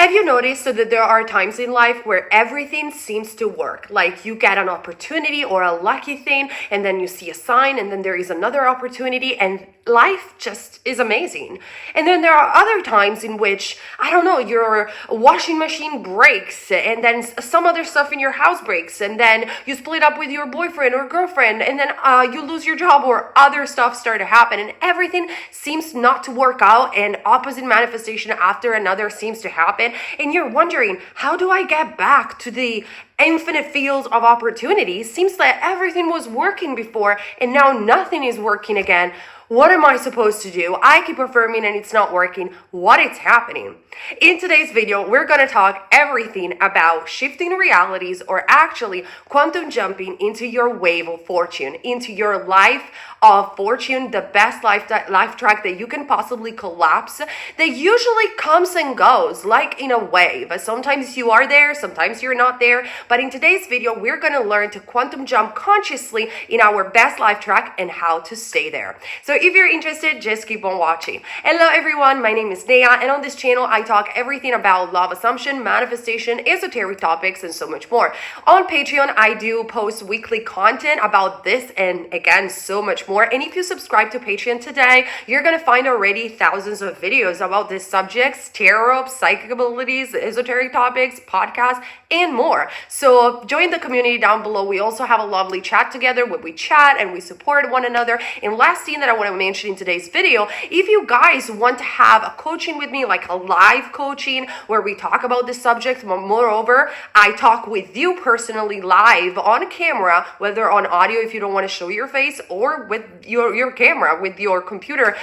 Have you noticed that there are times in life where everything seems to work? Like you get an opportunity or a lucky thing, and then you see a sign, and then there is another opportunity, and life just is amazing. And then there are other times in which, I don't know, your washing machine breaks, and then some other stuff in your house breaks, and then you split up with your boyfriend or girlfriend, and then you lose your job, or other stuff start to happen, and everything seems not to work out, and opposite manifestation after another seems to happen. And you're wondering, how do I get back to the infinite fields of opportunities? Seems that everything was working before and now nothing is working again. What am I supposed to do? I keep affirming and it's not working. What is happening? In today's video, we're going to talk everything about shifting realities, or actually quantum jumping into your wave of fortune, into your life of fortune, the best life track that you can possibly collapse, that usually comes and goes like in a wave. Sometimes you are there, sometimes you're not there. But in today's video, we're going to learn to quantum jump consciously in our best life track and how to stay there. So if you're interested, just keep on watching. Hello everyone, my name is Neyah, and on this channel I talk everything about law of assumption, manifestation, esoteric topics, and so much more. On Patreon, I do post weekly content about this and again, so much more. And if you subscribe to Patreon today, you're gonna find already thousands of videos about these subjects, tarot, psychic abilities, esoteric topics, podcasts, and more. So join the community down below. We also have a lovely chat together where we chat and we support one another. And last thing that I want to mention in today's video, if you guys want to have a coaching with me, like a live coaching where we talk about this subject, moreover, I talk with you personally live on camera, whether on audio if you don't want to show your face, or with your camera, with your computer,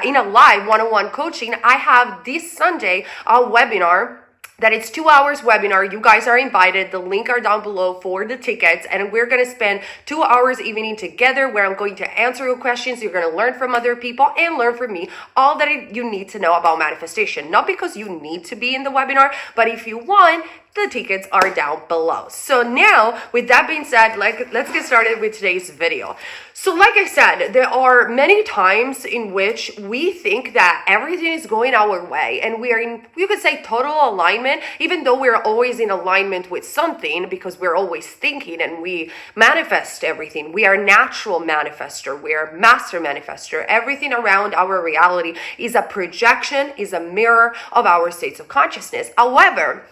in a live one-on-one coaching. I have this Sunday a webinar that it's 2 hours webinar. You guys are invited. The link are down below for the tickets. And we're going to spend 2 hours evening together where I'm going to answer your questions. You're going to learn from other people and learn from me all that you need to know about manifestation. Not because you need to be in the webinar, but if you want, the tickets are down below. So now, with that being said, let's get started with today's video. So like I said, there are many times in which we think that everything is going our way and we are in, you could say, total alignment, even though we're always in alignment with something because we're always thinking and we manifest everything. We are natural manifester. We are master manifester. Everything around our reality is a projection, is a mirror of our states of consciousness. However,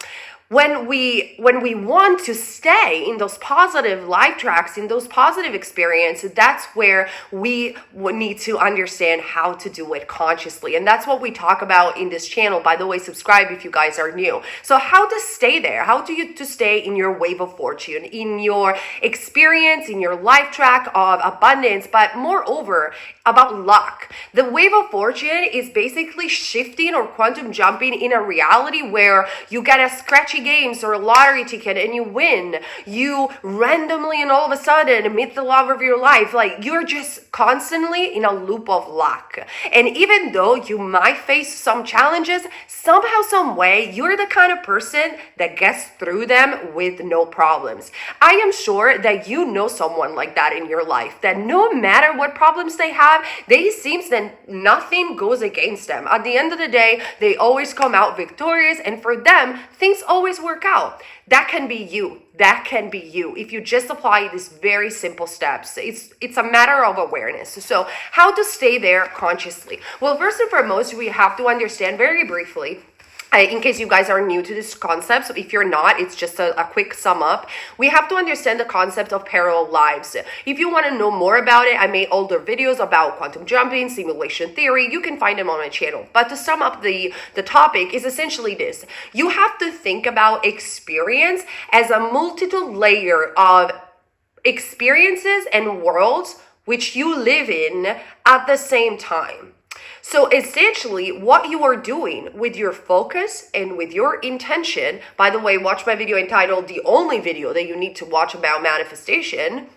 when we want to stay in those positive life tracks, in those positive experiences, that's where we need to understand how to do it consciously. And that's what we talk about in this channel. By the way, subscribe if you guys are new. So how to stay there? How do you to stay in your wave of fortune, in your experience, in your life track of abundance, but moreover, about luck. The wave of fortune is basically shifting or quantum jumping in a reality where you get a scratchy games or a lottery ticket and you win. You randomly and all of a sudden meet the love of your life. Like you're just constantly in a loop of luck. And even though you might face some challenges, somehow, some way, you're the kind of person that gets through them with no problems. I am sure that you know someone like that in your life, that no matter what problems they have, they seems that nothing goes against them. At the end of the day, they always come out victorious, and for them, things always work out. That can be you. That can be you if you just apply these very simple steps. It's a matter of awareness. So how to stay there consciously? Well, first and foremost, we have to understand very briefly, in case you guys are new to this concept, so if you're not, it's just a quick sum up. We have to understand the concept of parallel lives. If you want to know more about it, I made older videos about quantum jumping, simulation theory. You can find them on my channel. But to sum up the topic is essentially this. You have to think about experience as a multitude layer of experiences and worlds which you live in at the same time. So essentially, what you are doing with your focus and with your intention, by the way, watch my video entitled The Only Video That You Need to Watch About Manifestation.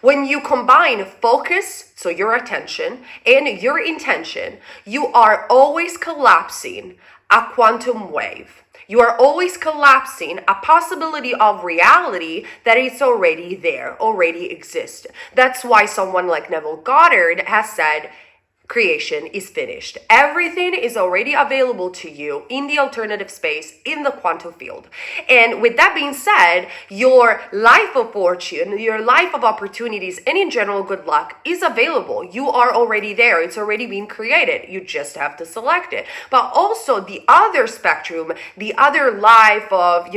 When you combine focus, so your attention, and your intention, you are always collapsing a quantum wave. You are always collapsing a possibility of reality that is already there, already exists. That's why someone like Neville Goddard has said, creation is finished. Everything is already available to you in the alternative space, in the quantum field. And with that being said, your life of fortune, your life of opportunities, and in general good luck is available. You are already there. It's already been created. You just have to select it. But also the other spectrum, the other life of,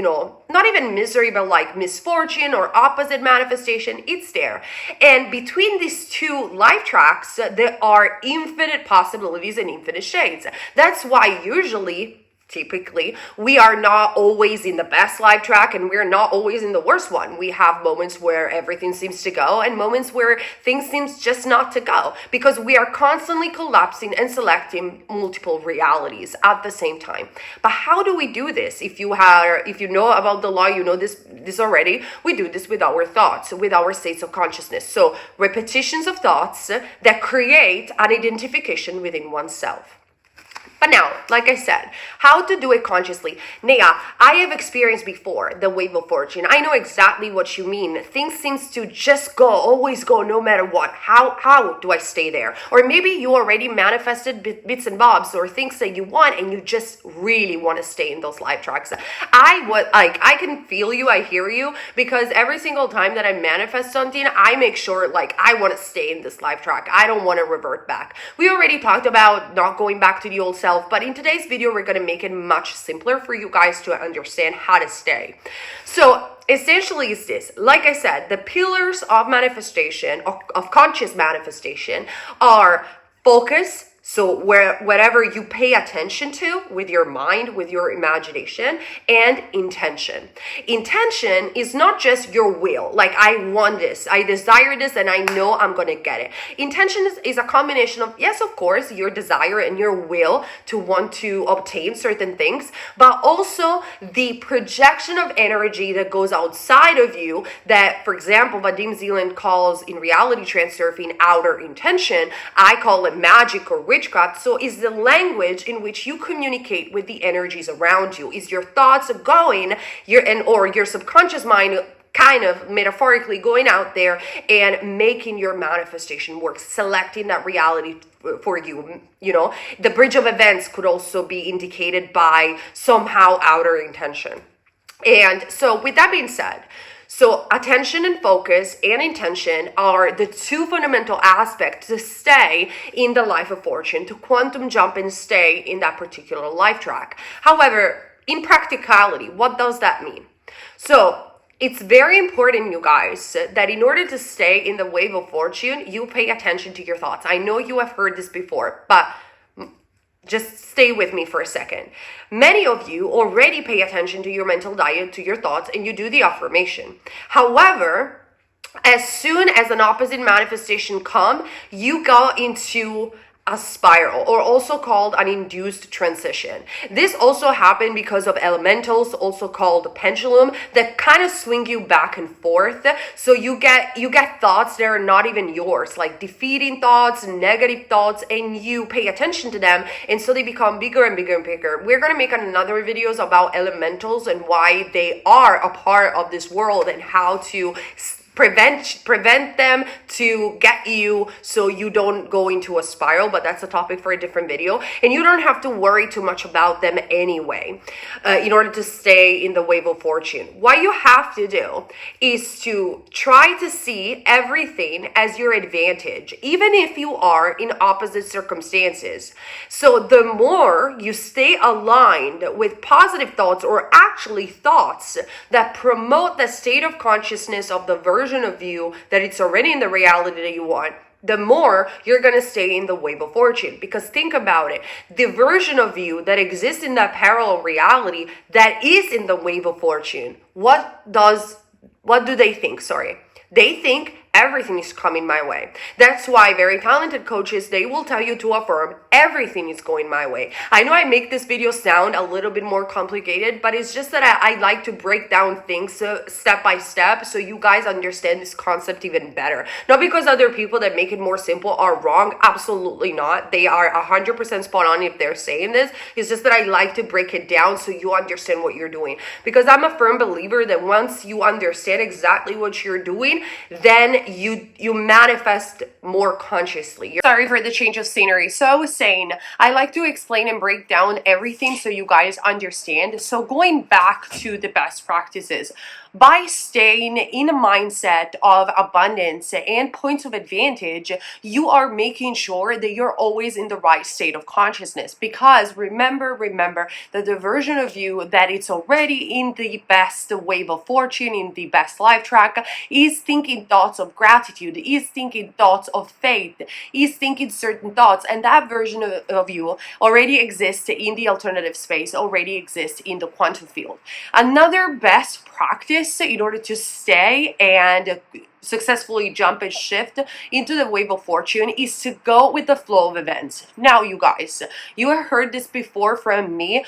not even misery, but like misfortune or opposite manifestation, it's there. And between these two life tracks, there are infinite possibilities and infinite shades. That's why typically, we are not always in the best life track and we're not always in the worst one. We have moments where everything seems to go and moments where things seems just not to go, because we are constantly collapsing and selecting multiple realities at the same time. But how do we do this? If you know about the law, you know this already. We do this with our thoughts, with our states of consciousness. So repetitions of thoughts that create an identification within oneself. But now, like I said, how to do it consciously. Neyah, I have experienced before the wave of fortune. I know exactly what you mean. Things seems to just always go, no matter what. How do I stay there? Or maybe you already manifested bits and bobs or things that you want and you just really want to stay in those life tracks. I can feel you, I hear you, because every single time that I manifest something, I make sure I want to stay in this life track. I don't want to revert back. We already talked about not going back to the old self, but in today's video, we're going to make it much simpler for you guys to understand how to stay. So essentially it's this. Like I said, the pillars of manifestation, of conscious manifestation, are focus. So whatever you pay attention to with your mind, with your imagination, and intention. Intention is not just your will. Like, I want this, I desire this, and I know I'm going to get it. Intention is a combination of, yes, of course, your desire and your will to want to obtain certain things, but also the projection of energy that goes outside of you that, for example, Vadim Zeland calls in reality transurfing outer intention. I call it magic or witchcraft. So is the language in which you communicate with the energies around you. Is your thoughts going, or your subconscious mind kind of metaphorically going out there and making your manifestation work, selecting that reality for you. The bridge of events could also be indicated by somehow outer intention. And so with that being said, so attention and focus and intention are the two fundamental aspects to stay in the life of fortune, to quantum jump and stay in that particular life track. However, in practicality, what does that mean? So it's very important, you guys, that in order to stay in the wave of fortune, you pay attention to your thoughts. I know you have heard this before, but just stay with me for a second. Many of you already pay attention to your mental diet, to your thoughts, and you do the affirmation. However, as soon as an opposite manifestation comes, you go into a spiral, or also called an induced transition. This also happened because of elementals, also called the pendulum, that kind of swing you back and forth. So you get thoughts that are not even yours, like defeating thoughts, negative thoughts, and you pay attention to them, and so they become bigger and bigger and bigger. We're gonna make another videos about elementals and why they are a part of this world and how to prevent them to get you so you don't go into a spiral, but that's a topic for a different video. And you don't have to worry too much about them anyway, in order to stay in the wave of fortune. What you have to do is to try to see everything as your advantage, even if you are in opposite circumstances. So the more you stay aligned with positive thoughts, or actually thoughts that promote the state of consciousness of the version of you that it's already in the reality that you want, the more you're going to stay in the wave of fortune. Because think about it, the version of you that exists in that parallel reality that is in the wave of fortune, what do they think? They think everything is coming my way. That's why very talented coaches, they will tell you to affirm everything is going my way. I know I make this video sound a little bit more complicated, but it's just that I like to break down things step by step so you guys understand this concept even better. Not because other people that make it more simple are wrong. Absolutely not. They are 100% spot on if they're saying this. It's just that I like to break it down so you understand what you're doing. Because I'm a firm believer that once you understand exactly what you're doing, then you manifest more consciously. Sorry for the change of scenery. So I was saying, I like to explain and break down everything so you guys understand. So going back to the best practices, by staying in a mindset of abundance and points of advantage, you are making sure that you're always in the right state of consciousness. Because remember that the version of you that it's already in the best wave of fortune, in the best life track, is thinking thoughts of gratitude, is thinking thoughts of faith, is thinking certain thoughts, and that version of you already exists in the alternative space, already exists in the quantum field. Another best practice in order to stay and successfully jump and shift into the wave of fortune is to go with the flow of events. Now, you guys, you have heard this before from me.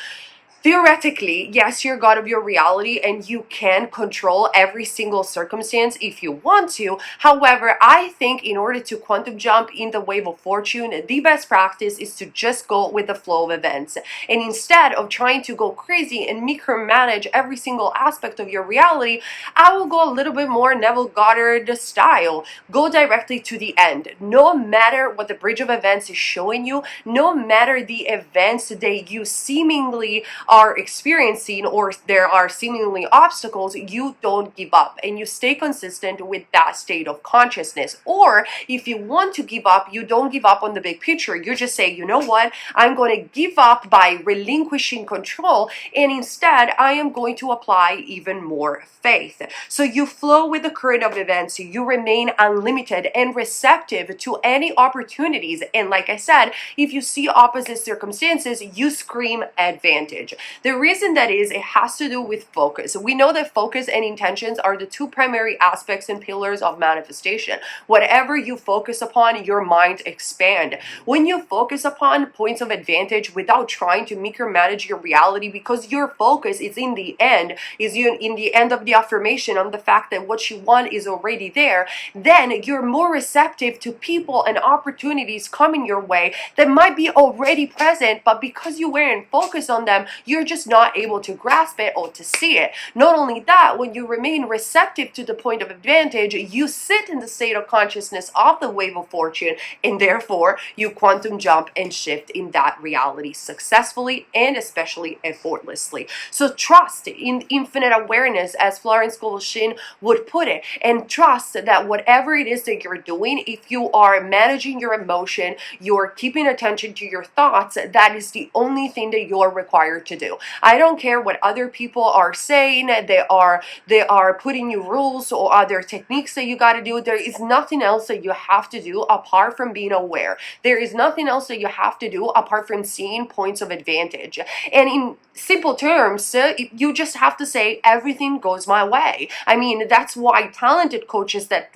Theoretically, yes, you're God of your reality and you can control every single circumstance if you want to. However, I think in order to quantum jump in the wave of fortune, the best practice is to just go with the flow of events. And instead of trying to go crazy and micromanage every single aspect of your reality, I will go a little bit more Neville Goddard style. Go directly to the end. No matter what the bridge of events is showing you, no matter the events that you seemingly are experiencing or there are seemingly obstacles, you don't give up and you stay consistent with that state of consciousness. Or if you want to give up, you don't give up on the big picture. You just say, you know what, I'm going to give up by relinquishing control, and instead I am going to apply even more faith. So you flow with the current of events, you remain unlimited and receptive to any opportunities, and like I said, if you see opposite circumstances, you scream advantage. The reason that is, it has to do with focus. We know that focus and intentions are the two primary aspects and pillars of manifestation. Whatever you focus upon, your mind expand. When you focus upon points of advantage without trying to micromanage your reality, because your focus is in the end, in the end of the affirmation on the fact that what you want is already there, then you're more receptive to people and opportunities coming your way that might be already present, but because you weren't focused on them, you're just not able to grasp it or to see it. Not only that, when you remain receptive to the point of advantage, you sit in the state of consciousness of the wave of fortune, and therefore you quantum jump and shift in that reality successfully and especially effortlessly. So trust in infinite awareness, as Florence Scovel-Shinn would put it, and trust that whatever it is that you're doing, if you are managing your emotion, you're keeping attention to your thoughts, that is the only thing that you're required to do. I don't care what other people are saying. They are putting you rules or other techniques that you got to do. There is nothing else that you have to do apart from being aware. There is nothing else that you have to do apart from seeing points of advantage. And in simple terms, you just have to say everything goes my way. I mean, that's why talented coaches that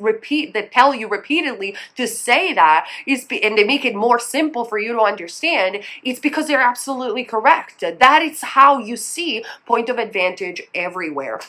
tell you repeatedly to say that and they make it more simple for you to understand. It's because they're absolutely correct. That is how you see point of advantage everywhere.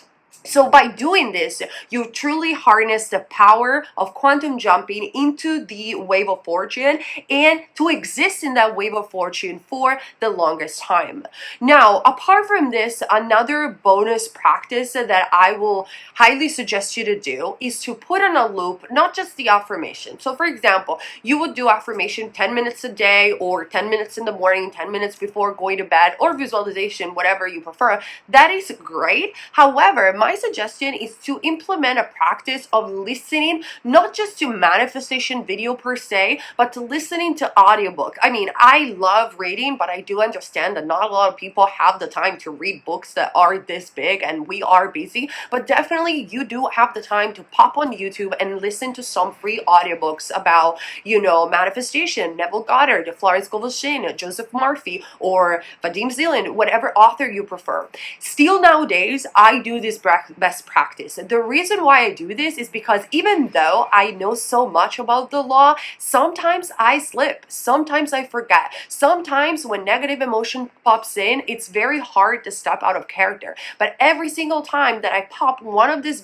So by doing this, you truly harness the power of quantum jumping into the wave of fortune and to exist in that wave of fortune for the longest time. Now, apart from this, another bonus practice that I will highly suggest you to do is to put on a loop, not just the affirmation. So for example, you would do affirmation 10 minutes a day or 10 minutes in the morning, 10 minutes before going to bed, or visualization, whatever you prefer. That is great. However, my suggestion is to implement a practice of listening, not just to manifestation video per se, but to listening to audiobook. I mean, I love reading, but I do understand that not a lot of people have the time to read books that are this big, and we are busy, but definitely you do have the time to pop on YouTube and listen to some free audiobooks about, manifestation, Neville Goddard, Florence Scovel-Shinn, Joseph Murphy, or Vadim Zeland, whatever author you prefer. Still nowadays, I do this best practice. The reason why I do this is because even though I know so much about the law, sometimes I slip, sometimes I forget. Sometimes when negative emotion pops in, it's very hard to step out of character. But every single time that I pop one of this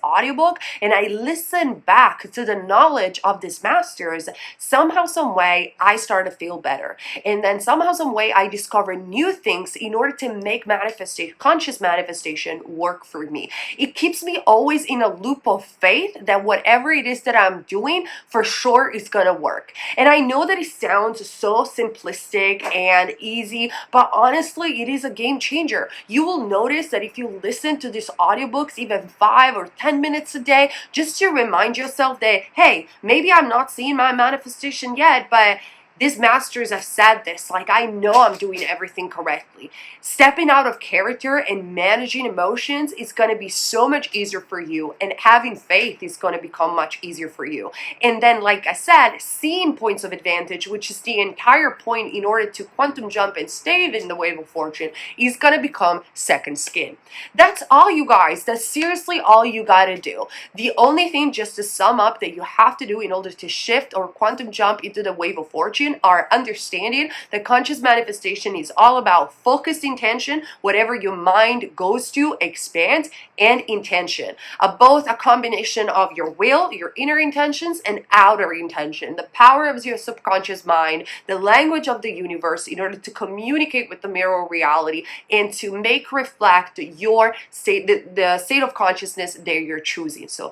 audiobook, and I listen back to the knowledge of these masters, somehow, some way, I start to feel better. And then somehow, some way, I discover new things in order to make manifestation subconscious manifestation work for me. It keeps me always in a loop of faith that whatever it is that I'm doing, for sure is gonna work. And I know that it sounds so simplistic and easy, but honestly, it is a game changer. You will notice that if you listen to these audiobooks even 5 or 10 minutes a day, just to remind yourself that, hey, maybe I'm not seeing my manifestation yet, but these masters have said this, like I know I'm doing everything correctly. Stepping out of character and managing emotions is going to be so much easier for you, and having faith is going to become much easier for you. And then, like I said, seeing points of advantage, which is the entire point in order to quantum jump and stay in the wave of fortune, is going to become second skin. That's all, you guys. That's seriously all you got to do. The only thing, just to sum up, that you have to do in order to shift or quantum jump into the wave of fortune are understanding that conscious manifestation is all about focused intention. Whatever your mind goes to expands, and intention. Both a combination of your will, your inner intentions, and outer intention. The power of your subconscious mind, the language of the universe in order to communicate with the mirror reality and to make reflect your state, the state of consciousness that you're choosing. So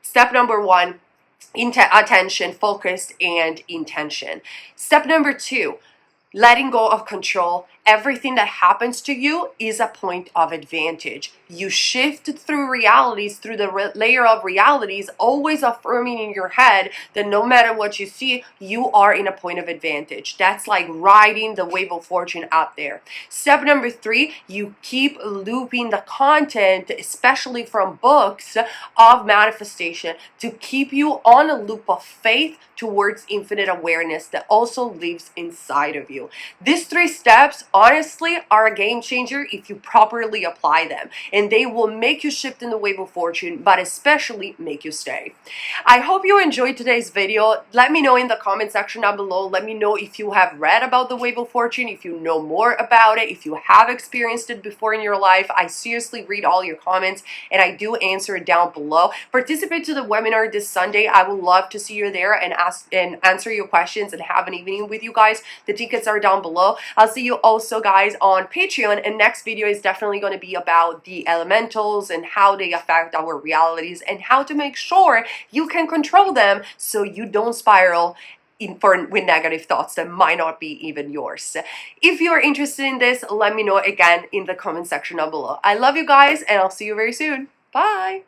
step number 1, attention, focused, and intention. Step number 2, letting go of control. Everything that happens to you is a point of advantage. You shift through realities, through the layer of realities, always affirming in your head that no matter what you see, you are in a point of advantage. That's like riding the wave of fortune out there. Step number 3, you keep looping the content, especially from books of manifestation, to keep you on a loop of faith towards infinite awareness that also lives inside of you. These 3 steps, honestly, are a game changer if you properly apply them, and they will make you shift in the wave of fortune, but especially make you stay. I hope you enjoyed today's video. Let me know in the comment section down below. Let me know if you have read about the wave of fortune, if you know more about it, if you have experienced it before in your life. I seriously read all your comments, and I do answer it down below. Participate to the webinar this Sunday. I would love to see you there and answer your questions and have an evening with you guys. The tickets are down below. I'll see you also, guys, on Patreon, and next video is definitely going to be about the elementals and how they affect our realities and how to make sure you can control them so you don't spiral with negative thoughts that might not be even yours. If you are interested in this, let me know again in the comment section down below. I love you guys, and I'll see you very soon. Bye.